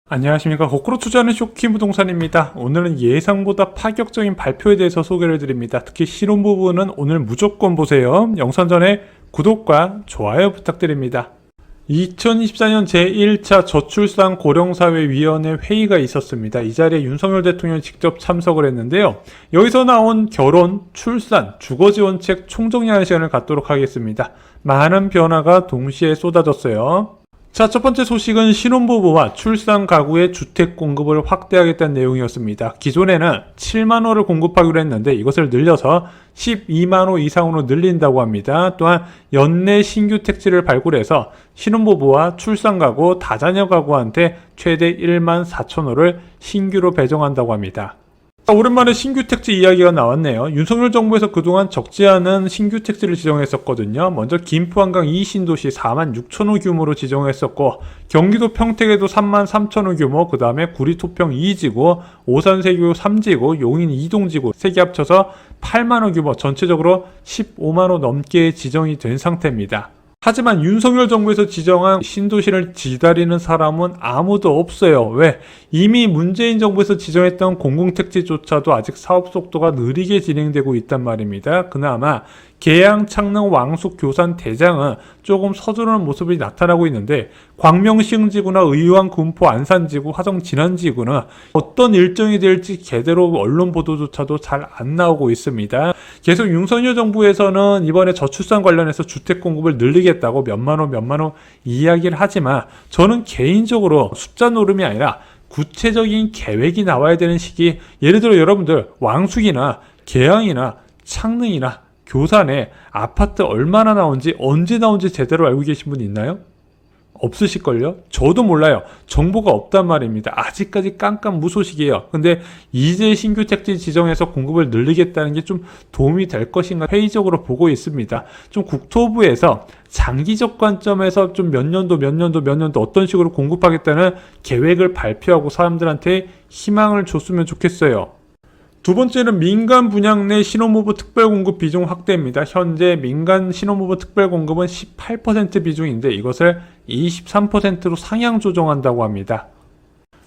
안녕하십니까. 거꾸로 투자하는 쇼킹 부동산입니다. 오늘은 예상보다 파격적인 발표에 대해서 소개를 드립니다. 특히 실온 부분은 오늘 무조건 보세요. 영상 전에 구독과 좋아요 부탁드립니다. 2024년 제1차 저출산 고령사회위원회 회의가 있었습니다. 이 자리에 윤석열 대통령이 직접 참석을 했는데요. 여기서 나온 결혼, 출산, 주거지원책 총정리하는 시간을 갖도록 하겠습니다. 많은 변화가 동시에 쏟아졌어요. 자, 첫 번째 소식은 신혼부부와 출산 가구의 주택 공급을 확대하겠다는 내용이었습니다. 기존에는 7만호를 공급하기로 했는데 이것을 늘려서 12만호 이상으로 늘린다고 합니다. 또한 연내 신규 택지를 발굴해서 신혼부부와 출산 가구, 다자녀 가구한테 최대 1만 4천호를 신규로 배정한다고 합니다. 오랜만에 신규 택지 이야기가 나왔네요. 윤석열 정부에서 그동안 적지 않은 신규 택지를 지정했었거든요. 먼저 김포 한강 2신도시 4만 6천호 규모로 지정했었고, 경기도 평택에도 3만 3천호 규모, 그 다음에 구리 토평 2지구, 오산 세교 3지구, 용인 2동지구 3개 합쳐서 8만호 규모, 전체적으로 15만호 넘게 지정이 된 상태입니다. 하지만 윤석열 정부에서 지정한 신도시를 기다리는 사람은 아무도 없어요. 왜? 이미 문재인 정부에서 지정했던 공공택지조차도 아직 사업 속도가 느리게 진행되고 있단 말입니다. 그나마 계양, 창릉, 왕숙, 교산, 대장은 조금 서두르는 모습이 나타나고 있는데, 광명 시흥지구나 의왕, 군포, 안산지구, 화성, 진안지구는 어떤 일정이 될지 제대로 언론 보도조차도 잘 안 나오고 있습니다. 계속 윤석열 정부에서는 이번에 저출산 관련해서 주택 공급을 늘리겠다고 몇만호 이야기를 하지만, 저는 개인적으로 숫자 노름이 아니라 구체적인 계획이 나와야 되는 시기, 예를 들어 여러분들 왕숙이나 계양이나 창릉이나 교산에 아파트 얼마나 나온지, 언제 나온지 제대로 알고 계신 분 있나요? 없으실걸요? 저도 몰라요. 정보가 없단 말입니다. 아직까지 깜깜무소식이에요. 근데 이제 신규 택지 지정해서 공급을 늘리겠다는 게 좀 도움이 될 것인가 회의적으로 보고 있습니다. 좀 국토부에서 장기적 관점에서 좀 몇 년도 어떤 식으로 공급하겠다는 계획을 발표하고 사람들한테 희망을 줬으면 좋겠어요. 두 번째는 민간 분양 내 신혼부부 특별공급 비중 확대입니다. 현재 민간 신혼부부 특별공급은 18% 비중인데 이것을 23%로 상향 조정한다고 합니다.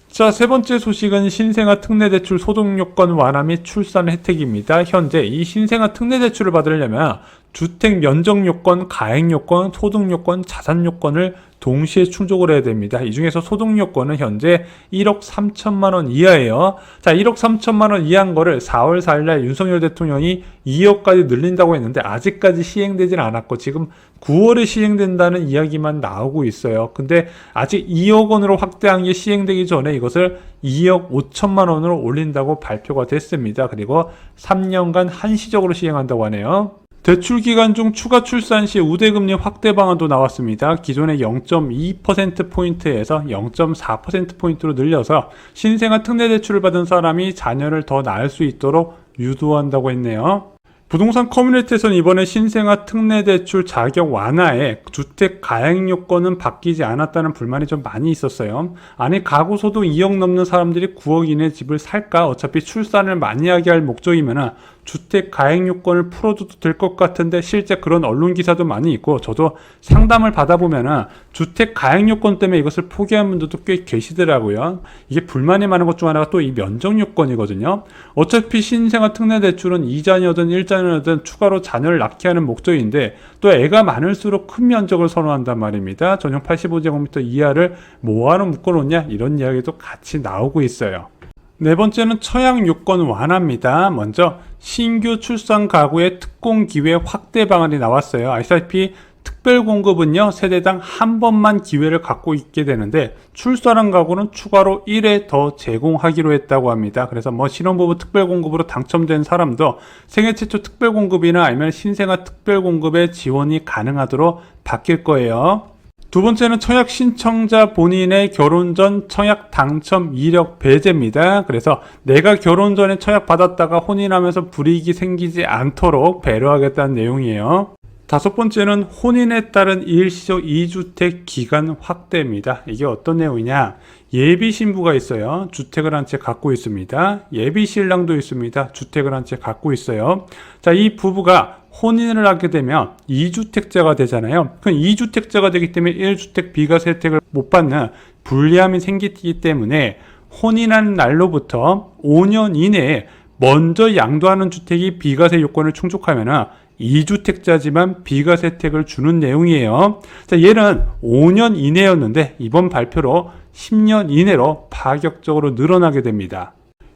자, 세 번째 소식은 신생아 특례대출 소득요건 완화 및 출산 혜택입니다. 현재 이 신생아 특례대출을 받으려면 주택 면적요건, 가액요건, 소득요건, 자산요건을 동시에 충족을 해야 됩니다. 이 중에서 소득요건은 현재 1억 3천만 원 이하예요. 자, 1억 3천만 원 이하인 거를 4월 4일 날 윤석열 대통령이 2억까지 늘린다고 했는데 아직까지 시행되진 않았고 지금 9월에 시행된다는 이야기만 나오고 있어요. 근데 아직 2억 원으로 확대한 게 시행되기 전에 이것을 2억 5천만 원으로 올린다고 발표가 됐습니다. 그리고 3년간 한시적으로 시행한다고 하네요. 대출 기간 중 추가 출산 시 우대금리 확대 방안도 나왔습니다. 기존의 0.2%포인트에서 0.4%포인트로 늘려서 신생아 특례대출을 받은 사람이 자녀를 더 낳을 수 있도록 유도한다고 했네요. 부동산 커뮤니티에서는 이번에 신생아 특례대출 자격 완화에 주택 가액 요건은 바뀌지 않았다는 불만이 좀 많이 있었어요. 아니, 가구 소득 2억 넘는 사람들이 9억 이내 집을 살까? 어차피 출산을 많이 하게 할 목적이면 주택 가액 요건을 풀어줘도 될 것 같은데 실제 그런 언론 기사도 많이 있고 저도 상담을 받아보면 주택 가액 요건 때문에 이것을 포기한 분들도 꽤 계시더라고요. 이게 불만이 많은 것 중 하나가 또 이 면적 요건이거든요. 어차피 신생아 특례대출은 2자녀든 1자녀든 추가로 자녀를 낳게 하는 목적인데 또 애가 많을수록 큰 면적을 선호한단 말입니다. 전용 85제곱미터 이하를 뭐하러 묶어놓냐, 이런 이야기도 같이 나오고 있어요. 네 번째는 처양 요건 완화입니다. 먼저 신규 출산 가구의 특공 기회 확대 방안이 나왔어요. 아시다시피 특별공급은요, 세대당 한 번만 기회를 갖고 있게 되는데 출산한 가구는 추가로 1회 더 제공하기로 했다고 합니다. 그래서 뭐 신혼부부 특별공급으로 당첨된 사람도 생애 최초 특별공급이나 아니면 신생아 특별공급에 지원이 가능하도록 바뀔 거예요. 두 번째는 청약 신청자 본인의 결혼 전 청약 당첨 이력 배제입니다. 그래서 내가 결혼 전에 청약 받았다가 혼인하면서 불이익이 생기지 않도록 배려하겠다는 내용이에요. 다섯 번째는 혼인에 따른 일시적 2주택 기간 확대입니다. 이게 어떤 내용이냐? 예비 신부가 있어요. 주택을 한 채 갖고 있습니다. 예비 신랑도 있습니다. 주택을 한 채 갖고 있어요. 자, 이 부부가 혼인을 하게 되면 2주택자가 되잖아요. 그럼 2주택자가 되기 때문에 1주택 비과세 혜택을 못 받는 불리함이 생기기 때문에 혼인한 날로부터 5년 이내에 먼저 양도하는 주택이 비과세 요건을 충족하면 2주택자지만 비과세 혜택을 주는 내용이에요. 자, 얘는 5년 이내였는데 이번 발표로 10년 이내로 파격적으로 늘어나게 됩니다.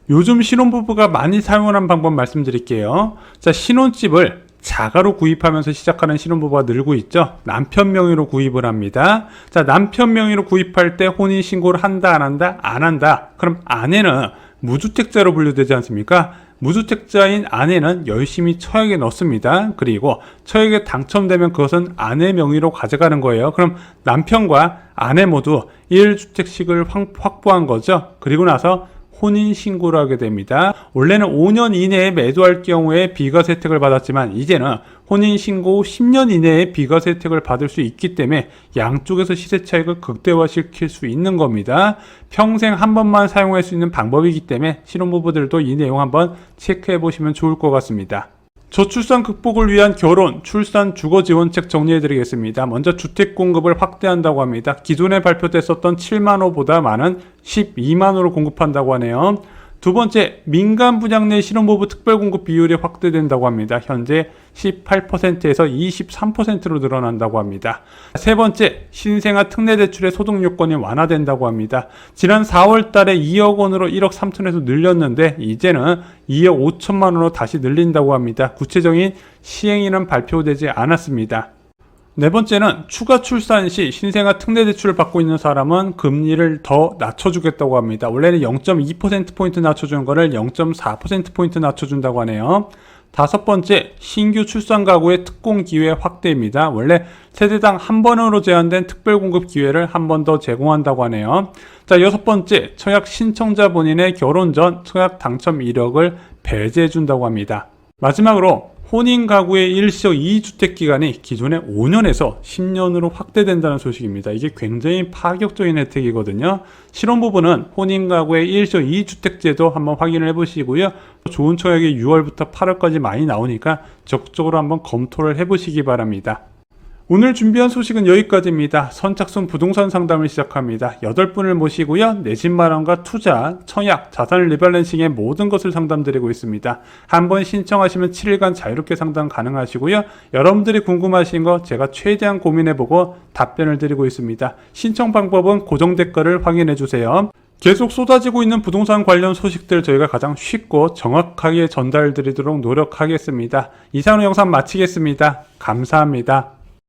요즘 신혼부부가 많이 사용하는 방법 말씀드릴게요. 자, 신혼집을 자가로 구입하면서 시작하는 신혼부부가 늘고 있죠. 남편 명의로 구입을 합니다. 자, 남편 명의로 구입할 때 혼인신고를 한다 안 한다? 안 한다. 그럼 아내는 무주택자로 분류되지 않습니까? 무주택자인 아내는 열심히 처액에 넣습니다. 그리고 처액에 당첨되면 그것은 아내 명의로 가져가는 거예요. 그럼 남편과 아내 모두 1주택씩을 확보한 거죠. 그리고 나서 혼인신고를 하게 됩니다. 원래는 5년 이내에 매도할 경우에 비과세 혜택을 받았지만 이제는 혼인신고 후 10년 이내에 비과세 혜택을 받을 수 있기 때문에 양쪽에서 시세 차익을 극대화시킬 수 있는 겁니다. 평생 한 번만 사용할 수 있는 방법이기 때문에 신혼부부들도 이 내용 한번 체크해 보시면 좋을 것 같습니다. 저출산 극복을 위한 결혼, 출산, 주거 지원책 정리해 드리겠습니다. 먼저 주택 공급을 확대한다고 합니다. 기존에 발표됐었던 7만 호보다 많은 12만 호를 공급한다고 하네요. 두 번째, 민간 분양 내 신혼부부 특별공급 비율이 확대된다고 합니다. 현재 18%에서 23%로 늘어난다고 합니다. 세 번째, 신생아 특례대출의 소득 요건이 완화된다고 합니다. 지난 4월 달에 2억 원으로 1억 3천에서 늘렸는데 이제는 2억 5천만 원으로 다시 늘린다고 합니다. 구체적인 시행일은 발표되지 않았습니다. 네 번째는 추가 출산 시 신생아 특례대출을 받고 있는 사람은 금리를 더 낮춰주겠다고 합니다. 원래는 0.2%포인트 낮춰주는 거를 0.4%포인트 낮춰준다고 하네요. 다섯 번째, 신규 출산 가구의 특공 기회 확대입니다. 원래 세대당 한 번으로 제한된 특별공급 기회를 한 번 더 제공한다고 하네요. 자, 여섯 번째, 청약 신청자 본인의 결혼 전 청약 당첨 이력을 배제해준다고 합니다. 마지막으로 혼인 가구의 일시적 2주택 기간이 기존의 5년에서 10년으로 확대된다는 소식입니다. 이게 굉장히 파격적인 혜택이거든요. 신혼부부는 혼인 가구의 일시적 2주택제도 한번 확인을 해보시고요. 좋은 청약이 6월부터 8월까지 많이 나오니까 적극적으로 한번 검토를 해보시기 바랍니다. 오늘 준비한 소식은 여기까지입니다. 선착순 부동산 상담을 시작합니다. 8분을 모시고요. 내 집 마련과 투자, 청약, 자산 리밸런싱의 모든 것을 상담드리고 있습니다. 한번 신청하시면 7일간 자유롭게 상담 가능하시고요. 여러분들이 궁금하신 거 제가 최대한 고민해보고 답변을 드리고 있습니다. 신청 방법은 고정 댓글을 확인해주세요. 계속 쏟아지고 있는 부동산 관련 소식들 저희가 가장 쉽고 정확하게 전달드리도록 노력하겠습니다. 이상으로 영상 마치겠습니다. 감사합니다.